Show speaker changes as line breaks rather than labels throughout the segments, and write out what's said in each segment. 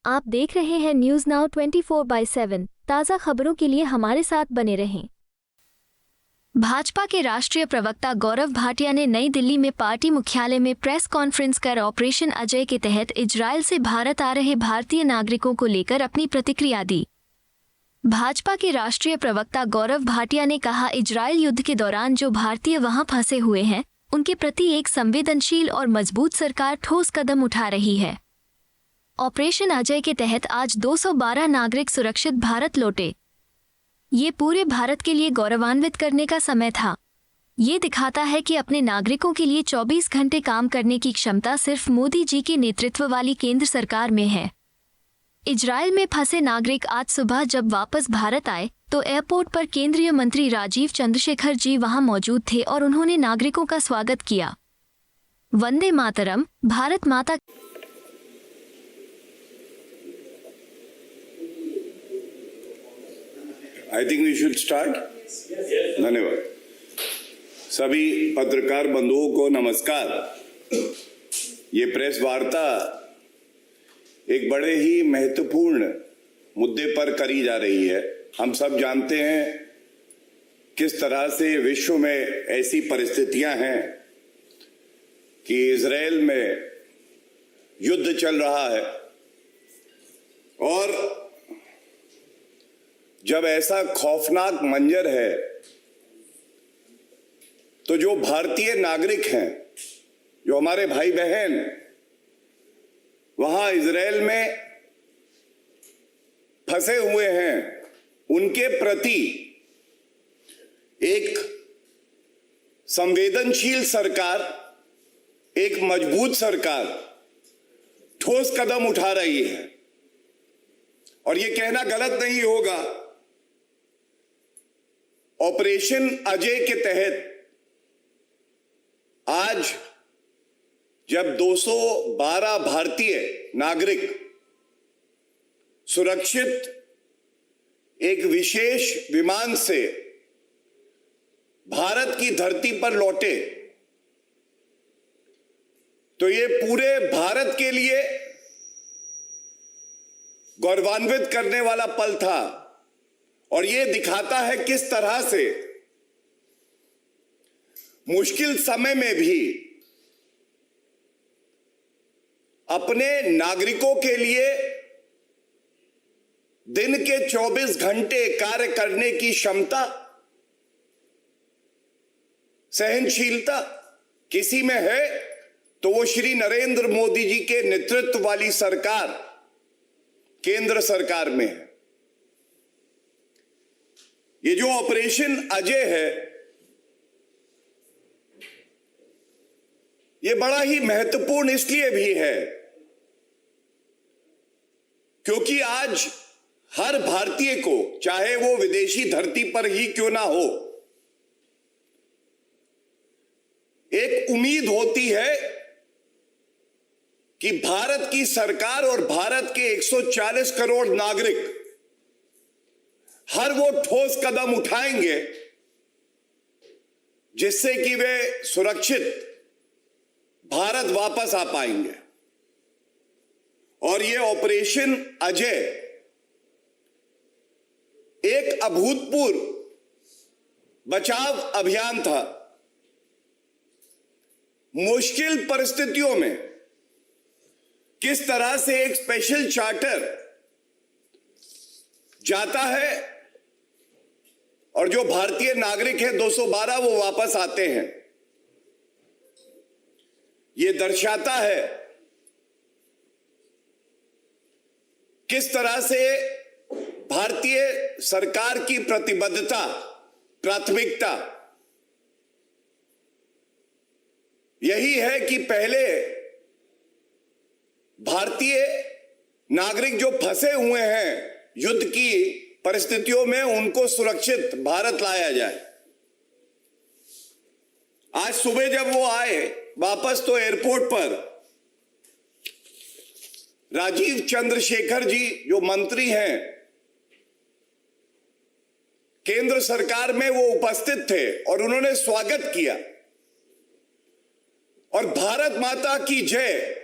आप देख रहे हैं न्यूज नाउ 24/7। ताज़ा खबरों के लिए हमारे साथ बने रहें। भाजपा के राष्ट्रीय प्रवक्ता गौरव भाटिया ने नई दिल्ली में पार्टी मुख्यालय में प्रेस कॉन्फ्रेंस कर ऑपरेशन अजय के तहत इजरायल से भारत आ रहे भारतीय नागरिकों को लेकर अपनी प्रतिक्रिया दी। भाजपा के राष्ट्रीय प्रवक्ता गौरव भाटिया ने कहा, इजरायल युद्ध के दौरान जो भारतीय वहां फंसे हुए हैं उनके प्रति एक संवेदनशील और मजबूत सरकार ठोस कदम उठा रही है। ऑपरेशन अजय के तहत आज 212 नागरिक सुरक्षित भारत लौटे। ये पूरे भारत के लिए गौरवान्वित करने का समय था। ये दिखाता है कि अपने नागरिकों के लिए 24 घंटे काम करने की क्षमता सिर्फ मोदी जी के नेतृत्व वाली केंद्र सरकार में है। इजरायल में फंसे नागरिक आज सुबह जब वापस भारत आए तो एयरपोर्ट पर केंद्रीय मंत्री राजीव चंद्रशेखर जी वहां मौजूद थे और उन्होंने नागरिकों का स्वागत किया। वंदे Mataram, Bharat Mata.
I think we should start. धन्यवाद। सभी पत्रकार बंधुओं को नमस्कार। ये प्रेस वार्ता एक बड़े ही महत्वपूर्ण मुद्दे पर करी जा रही है। हम सब जानते हैं किस तरह से विश्व में ऐसी परिस्थितियां हैं कि इजरायल में युद्ध चल रहा है और जब ऐसा खौफनाक मंजर है तो जो भारतीय नागरिक हैं, जो हमारे भाई बहन वहां इजरायल में फंसे हुए हैं, उनके प्रति एक संवेदनशील सरकार, एक मजबूत सरकार ठोस कदम उठा रही है। और यह कहना गलत नहीं होगा, ऑपरेशन अजय के तहत आज जब 212 भारतीय नागरिक सुरक्षित एक विशेष विमान से भारत की धरती पर लौटे तो ये पूरे भारत के लिए गौरवान्वित करने वाला पल था। और ये दिखाता है किस तरह से मुश्किल समय में भी अपने नागरिकों के लिए दिन के 24 घंटे कार्य करने की क्षमता, सहनशीलता किसी में है तो वो श्री नरेंद्र मोदी जी के नेतृत्व वाली सरकार, केंद्र सरकार में है। ये जो ऑपरेशन अजय है, ये बड़ा ही महत्वपूर्ण इसलिए भी है क्योंकि आज हर भारतीय को, चाहे वो विदेशी धरती पर ही क्यों ना हो, एक उम्मीद होती है कि भारत की सरकार और भारत के 140 करोड़ नागरिक हर वो ठोस कदम उठाएंगे जिससे कि वे सुरक्षित भारत वापस आ पाएंगे। और ये ऑपरेशन अजय एक अभूतपूर्व बचाव अभियान था। मुश्किल परिस्थितियों में किस तरह से एक स्पेशल चार्टर जाता है और जो भारतीय नागरिक हैं 212 वो वापस आते हैं। ये दर्शाता है किस तरह से भारतीय सरकार की प्रतिबद्धता, प्राथमिकता यही है कि पहले भारतीय नागरिक जो फंसे हुए हैं युद्ध की परिस्थितियों में, उनको सुरक्षित भारत लाया जाए। आज सुबह जब वो आए वापस तो एयरपोर्ट पर राजीव चंद्रशेखर जी जो मंत्री हैं केंद्र सरकार में, वो उपस्थित थे और उन्होंने स्वागत किया और भारत माता की जय,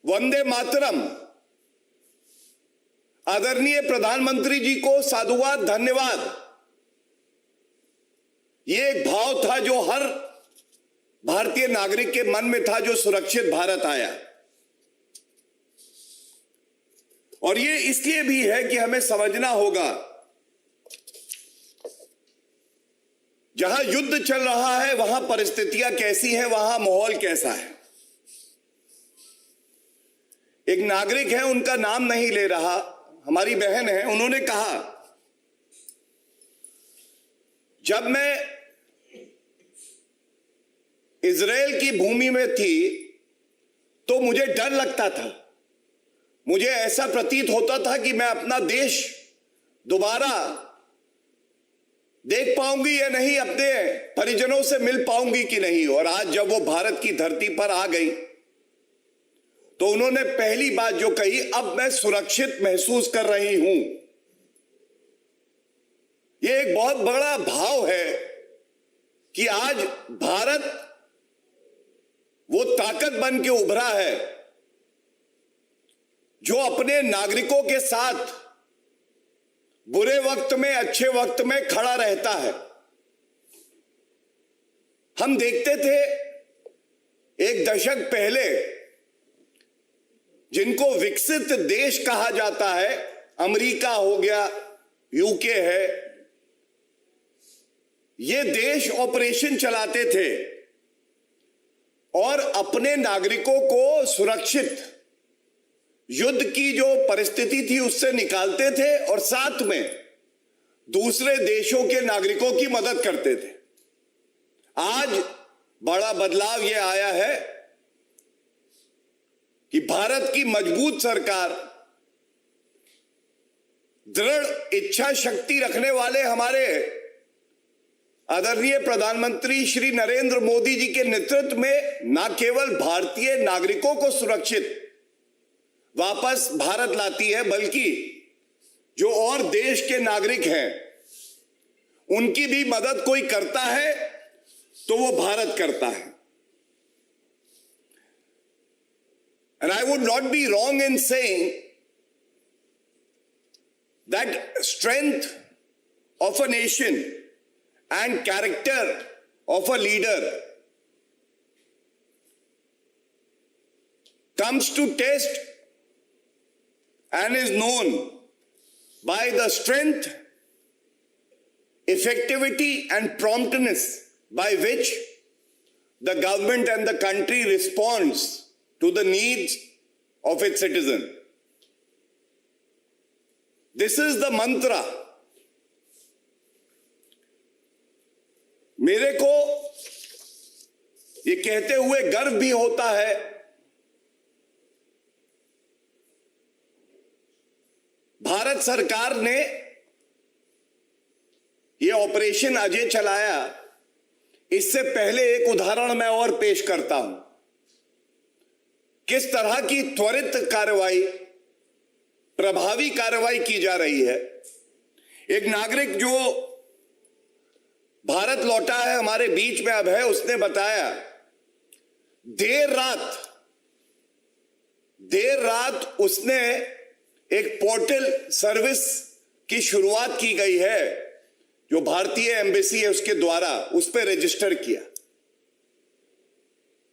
वंदे मातरम आदरणीय प्रधानमंत्री जी को साधुवाद, धन्यवाद। ये एक भाव था जो हर भारतीय नागरिक के मन में था, जो सुरक्षित भारत आया। और ये इसलिए भी है कि हमें समझना होगा, जहां युद्ध चल रहा है वहां परिस्थितियां कैसी हैं, वहां माहौल कैसा है। एक नागरिक है, उनका नाम नहीं ले रहा, हमारी बहन है, उन्होंने कहा, जब मैं इजराइल की भूमि में थी तो मुझे डर लगता था। मुझे ऐसा प्रतीत होता था कि मैं अपना देश दोबारा देख पाऊंगी या नहीं, अपने परिजनों से मिल पाऊंगी कि नहीं। और आज जब वो भारत की धरती पर आ गई तो उन्होंने पहली बात जो कही, अब मैं सुरक्षित महसूस कर रही हूं। यह एक बहुत बड़ा भाव है कि आज भारत वो ताकत बन के उभरा है जो अपने नागरिकों के साथ बुरे वक्त में, अच्छे वक्त में खड़ा रहता है। हम देखते थे एक दशक पहले जिनको विकसित देश कहा जाता है, अमेरिका हो गया, यूके है, ये देश ऑपरेशन चलाते थे और अपने नागरिकों को सुरक्षित युद्ध की जो परिस्थिति थी उससे निकालते थे और साथ में दूसरे देशों के नागरिकों की मदद करते थे। आज बड़ा बदलाव यह आया है कि भारत की मजबूत सरकार, दृढ़ इच्छा शक्ति रखने वाले हमारे आदरणीय प्रधानमंत्री श्री नरेंद्र मोदी जी के नेतृत्व में न केवल भारतीय नागरिकों को सुरक्षित वापस भारत लाती है, बल्कि जो और देश के नागरिक हैं उनकी भी मदद कोई करता है तो वो भारत करता है। And I would not be wrong in saying that strength of a nation and character of a leader comes to test and is known by the strength, effectivity and promptness by which the government and the country responds to the needs of its citizen. This is the mantra. मेरे को ये कहते हुए गर्व भी होता है भारत सरकार ने ये ऑपरेशन अजय चलाया। इससे पहले एक उदाहरण मैं और पेश करता हूं, किस तरह की त्वरित कार्रवाई, प्रभावी कार्रवाई की जा रही है। एक नागरिक जो भारत लौटा है, हमारे बीच में अब है, उसने बताया देर रात उसने एक पोर्टल सर्विस की शुरुआत की गई है जो भारतीय एम्बेसी है उसके द्वारा, उस पर रजिस्टर किया,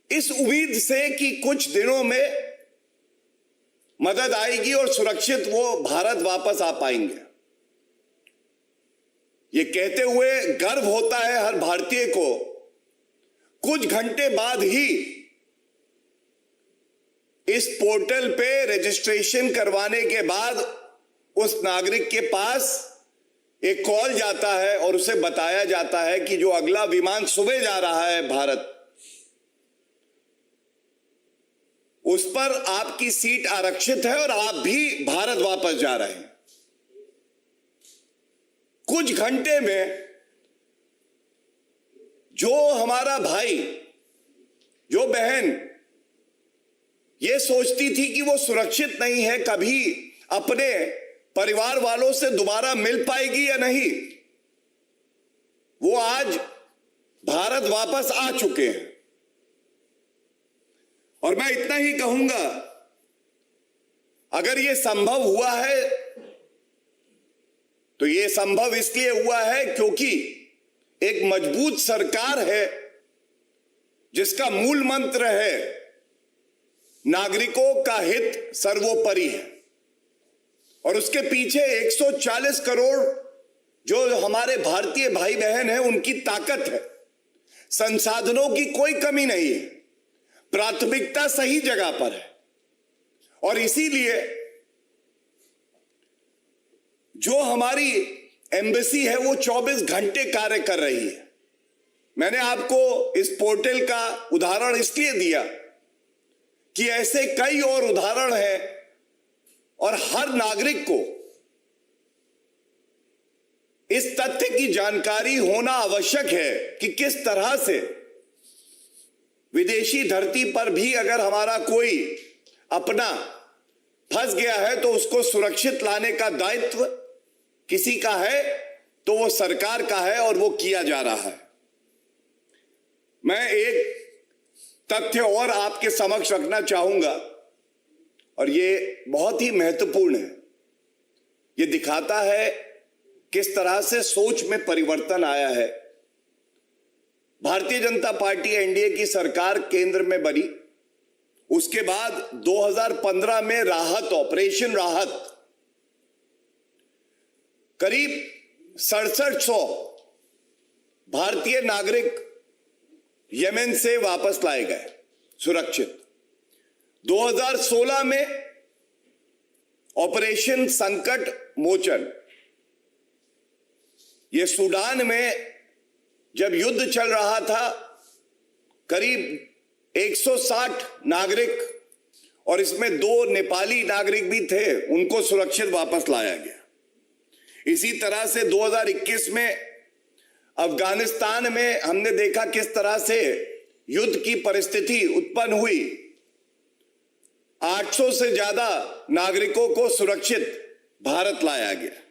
इस उम्मीद से कि कुछ दिनों में मदद आएगी और सुरक्षित वो भारत वापस आ पाएंगे। ये कहते हुए गर्व होता है हर भारतीय को, कुछ घंटे बाद ही इस पोर्टल पे रजिस्ट्रेशन करवाने के बाद उस नागरिक के पास एक कॉल जाता है और उसे बताया जाता है कि जो अगला विमान सुबह जा रहा है भारत, उस पर आपकी सीट आरक्षित है और आप भी भारत वापस जा रहे हैं। कुछ घंटे में जो हमारा भाई, जो बहन ये सोचती थी कि वो सुरक्षित नहीं है, कभी अपने परिवार वालों से दोबारा मिल पाएगी या नहीं, वो आज भारत वापस आ चुके हैं। और मैं इतना ही कहूंगा, अगर ये संभव हुआ है तो ये संभव इसलिए हुआ है क्योंकि एक मजबूत सरकार है जिसका मूल मंत्र है नागरिकों का हित सर्वोपरि है, और उसके पीछे 140 करोड़ जो हमारे भारतीय भाई बहन हैं उनकी ताकत है। संसाधनों की कोई कमी नहीं है, प्राथमिकता सही जगह पर है, और इसीलिए जो हमारी एम्बेसी है वो 24 घंटे कार्य कर रही है। मैंने आपको इस पोर्टल का उदाहरण इसलिए दिया कि ऐसे कई और उदाहरण हैं, और हर नागरिक को इस तथ्य की जानकारी होना आवश्यक है कि किस तरह से विदेशी धरती पर भी अगर हमारा कोई अपना फंस गया है तो उसको सुरक्षित लाने का दायित्व किसी का है तो वो सरकार का है, और वो किया जा रहा है। मैं एक तथ्य और आपके समक्ष रखना चाहूंगा, और ये बहुत ही महत्वपूर्ण है। ये दिखाता है किस तरह से सोच में परिवर्तन आया है। भारतीय जनता पार्टी एनडीए की सरकार केंद्र में बनी, उसके बाद 2015 में राहत, ऑपरेशन राहत, करीब 6700 भारतीय नागरिक यमन से वापस लाए गए सुरक्षित। 2016 में ऑपरेशन संकट मोचन, ये सूडान में जब युद्ध चल रहा था, करीब 160 नागरिक, और इसमें 2 नेपाली नागरिक भी थे, उनको सुरक्षित वापस लाया गया। इसी तरह से 2021 में अफगानिस्तान में हमने देखा किस तरह से युद्ध की परिस्थिति उत्पन्न हुई। 800 से ज्यादा नागरिकों को सुरक्षित भारत लाया गया।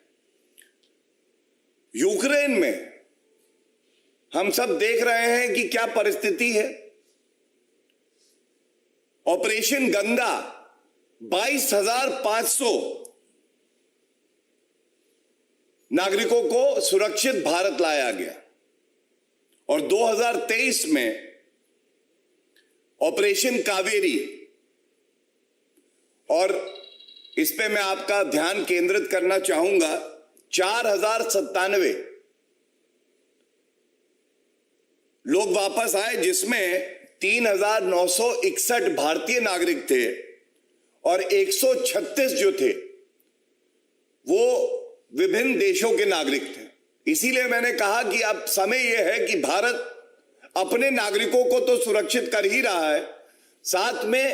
यूक्रेन में हम सब देख रहे हैं कि क्या परिस्थिति है। ऑपरेशन गंगा 22,500 नागरिकों को सुरक्षित भारत लाया गया, और 2023 में ऑपरेशन कावेरी, और इस पे मैं आपका ध्यान केंद्रित करना चाहूंगा, 4097 लोग वापस आए, जिसमें 3961 भारतीय नागरिक थे, और 136 जो थे वो विभिन्न देशों के नागरिक थे। इसीलिए मैंने कहा कि अब समय यह है कि भारत अपने नागरिकों को तो सुरक्षित कर ही रहा है, साथ में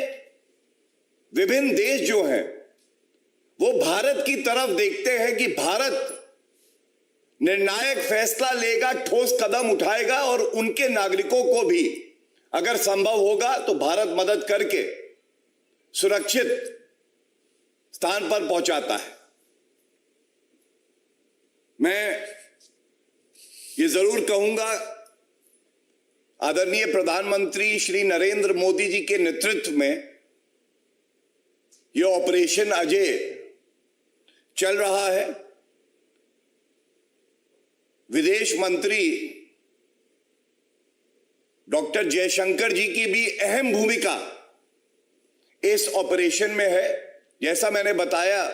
विभिन्न देश जो हैं वो भारत की तरफ देखते हैं कि भारत निर्णायक फैसला लेगा, ठोस कदम उठाएगा, और उनके नागरिकों को भी अगर संभव होगा तो भारत मदद करके सुरक्षित स्थान पर पहुंचाता है। मैं ये जरूर कहूंगा, आदरणीय प्रधानमंत्री श्री नरेंद्र मोदी जी के नेतृत्व में ये ऑपरेशन अजय चल रहा है। विदेश मंत्री डॉक्टर जयशंकर जी की भी अहम भूमिका इस ऑपरेशन में है। जैसा मैंने बताया,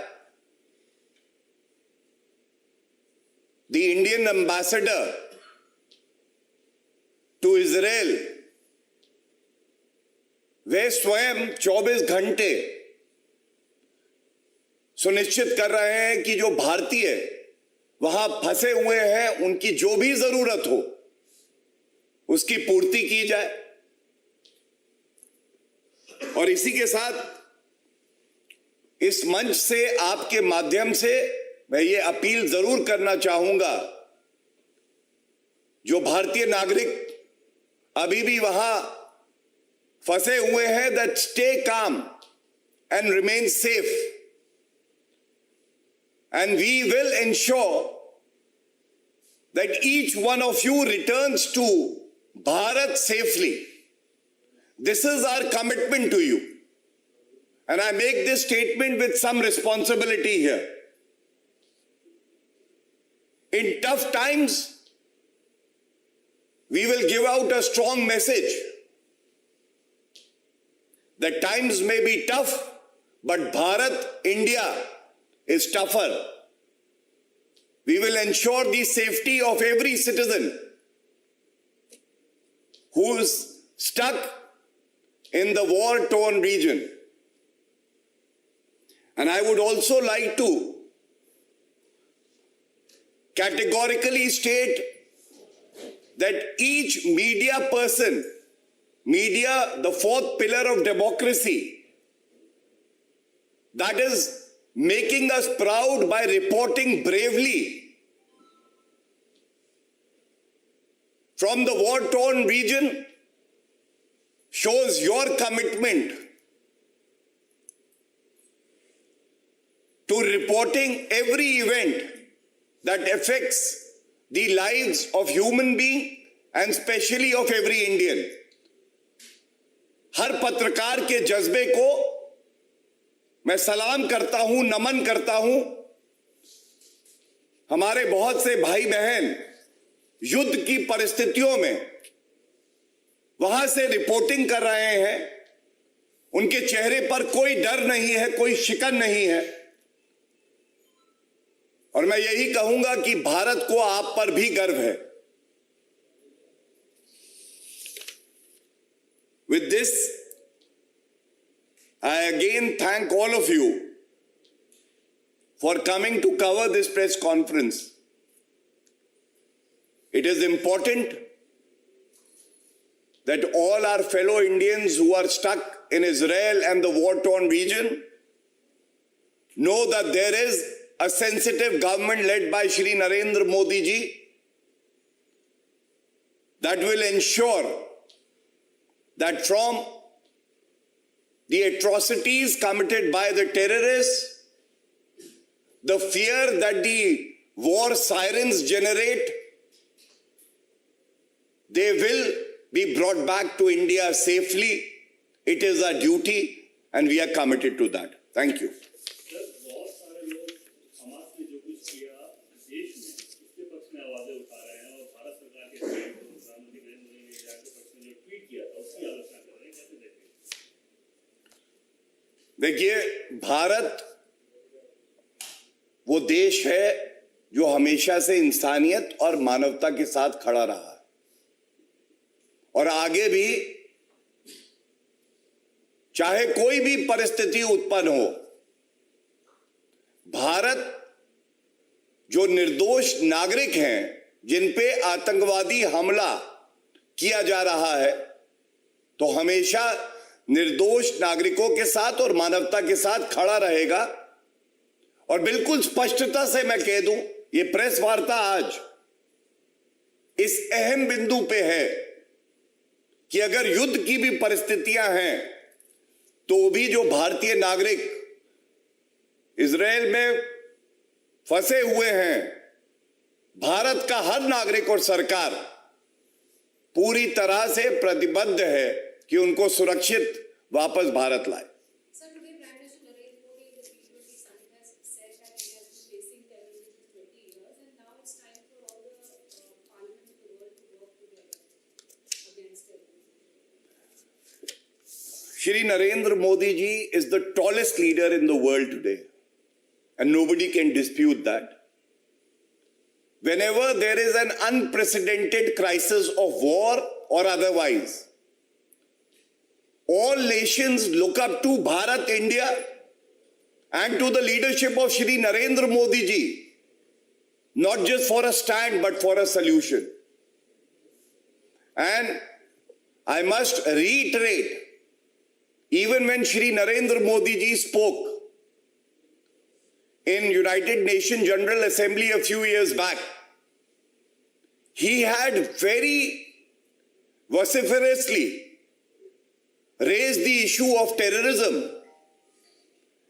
the Indian ambassador to Israel वे स्वयं 24 घंटे सुनिश्चित कर रहे हैं कि जो भारतीय वहां फंसे हुए हैं उनकी जो भी जरूरत हो उसकी पूर्ति की जाए। और इसी के साथ इस मंच से, आपके माध्यम से मैं ये अपील जरूर करना चाहूंगा, जो भारतीय नागरिक अभी भी वहां फंसे हुए हैं, that stay calm and remain safe, and we will ensure that each one of you returns to Bharat safely. This is our commitment to you, and I make this statement with some responsibility here. In tough times, we will give out a strong message that times may be tough, but Bharat, India is tougher. We will ensure the safety of every citizen who is stuck in the war-torn region. And I would also like to categorically state that each media person, media, the fourth pillar of democracy, that is making us proud by reporting bravely from the war-torn region, shows your commitment to reporting every event that affects the lives of human beings and especially of every Indian. हर पत्रकार के जज्बे को मैं सलाम करता हूं, नमन करता हूं। हमारे बहुत से भाई बहन युद्ध की परिस्थितियों में वहां से रिपोर्टिंग कर रहे हैं, उनके चेहरे पर कोई डर नहीं है, कोई शिकन नहीं है। और मैं यही कहूंगा कि भारत को आप पर भी गर्व है। With this, I again thank all of you for coming to cover this press conference. It is important that all our fellow Indians who are stuck in Israel and the war-torn region know that there is a sensitive government led by Shri Narendra Modi ji that will ensure that from the atrocities committed by the terrorists, the fear that the war sirens generate, they will be brought back to India safely. It is our duty and we are committed to that. Thank you. देखिए, भारत वो देश है जो हमेशा से इंसानियत और मानवता के साथ खड़ा रहा है और आगे भी, चाहे कोई भी परिस्थिति उत्पन्न हो, भारत जो निर्दोष नागरिक हैं जिन पे आतंकवादी हमला किया जा रहा है, तो हमेशा निर्दोष नागरिकों के साथ और मानवता के साथ खड़ा रहेगा। और बिल्कुल स्पष्टता से मैं कह दूं, ये प्रेस वार्ता आज इस अहम बिंदु पे है कि अगर युद्ध की भी परिस्थितियां हैं तो भी जो भारतीय नागरिक इजरायल में फंसे हुए हैं, भारत का हर नागरिक और सरकार पूरी तरह से प्रतिबद्ध है कि उनको सुरक्षित वापस भारत लाए।
Sir, today Prime Minister Narendra Modi in the G20 summit has said that he has been facing terrorism for 20 years and now it's time for all the parliaments of the world to work together against terrorism.
Shri Narendra Modi ji is the tallest leader in the world today and nobody can dispute that. Whenever there is an unprecedented crisis of war or otherwise, all nations look up to Bharat, India, and to the leadership of Shri Narendra Modi ji, not just for a stand, but for a solution. And I must reiterate, even when Shri Narendra Modi ji spoke in United Nations General Assembly a few years back, he had very vociferously raised the issue of terrorism,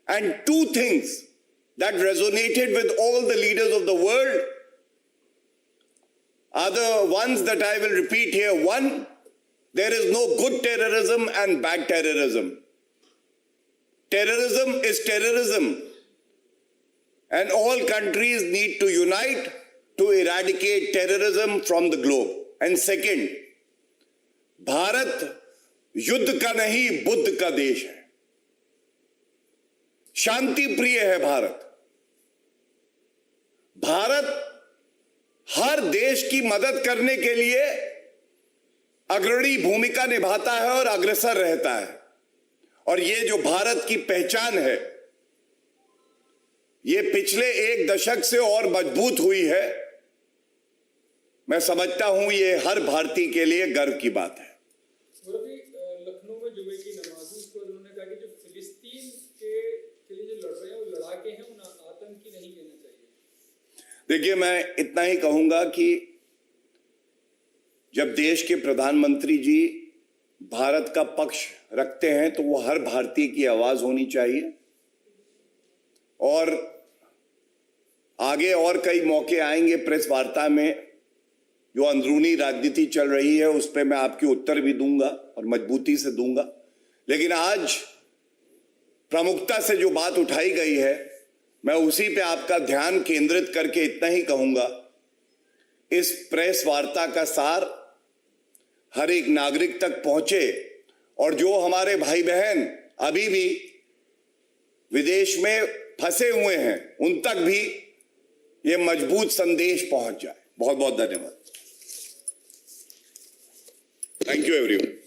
and two things that resonated with all the leaders of the world are the ones that I will repeat here. One, there is no good terrorism and bad terrorism. Terrorism is terrorism, and all countries need to unite to eradicate terrorism from the globe. And second, Bharat युद्ध का नहीं बुद्ध का देश है, शांति प्रिय है भारत। भारत हर देश की मदद करने के लिए अग्रणी भूमिका निभाता है और अग्रसर रहता है। और ये जो भारत की पहचान है, ये पिछले एक दशक से और मजबूत हुई है। मैं समझता हूं ये हर भारतीय के लिए गर्व की बात है।
और अभी लखनऊ में जुमे की नमाज, उस पर उन्होंने कहा कि जो फिलिस्तीन के लिए जो लड़ रहे हैं वो लड़ाके हैं, उन्हें आतंकी नहीं कहना चाहिए।
देखिए, मैं इतना ही कहूंगा कि जब देश के प्रधानमंत्री जी भारत का पक्ष रखते हैं तो वो हर भारतीय की आवाज होनी चाहिए। और आगे और कई मौके आएंगे प्रेस वार्ता में, जो अंदरूनी राजनीति चल रही है उस पर मैं आपके उत्तर भी दूंगा और मजबूती से दूंगा। लेकिन आज प्रमुखता से जो बात उठाई गई है, मैं उसी पे आपका ध्यान केंद्रित करके इतना ही कहूंगा, इस प्रेस वार्ता का सार हर एक नागरिक तक पहुंचे और जो हमारे भाई बहन अभी भी विदेश में फंसे हुए हैं उन तक भी ये मजबूत संदेश पहुंच जाए। बहुत बहुत धन्यवाद। Thank you everyone.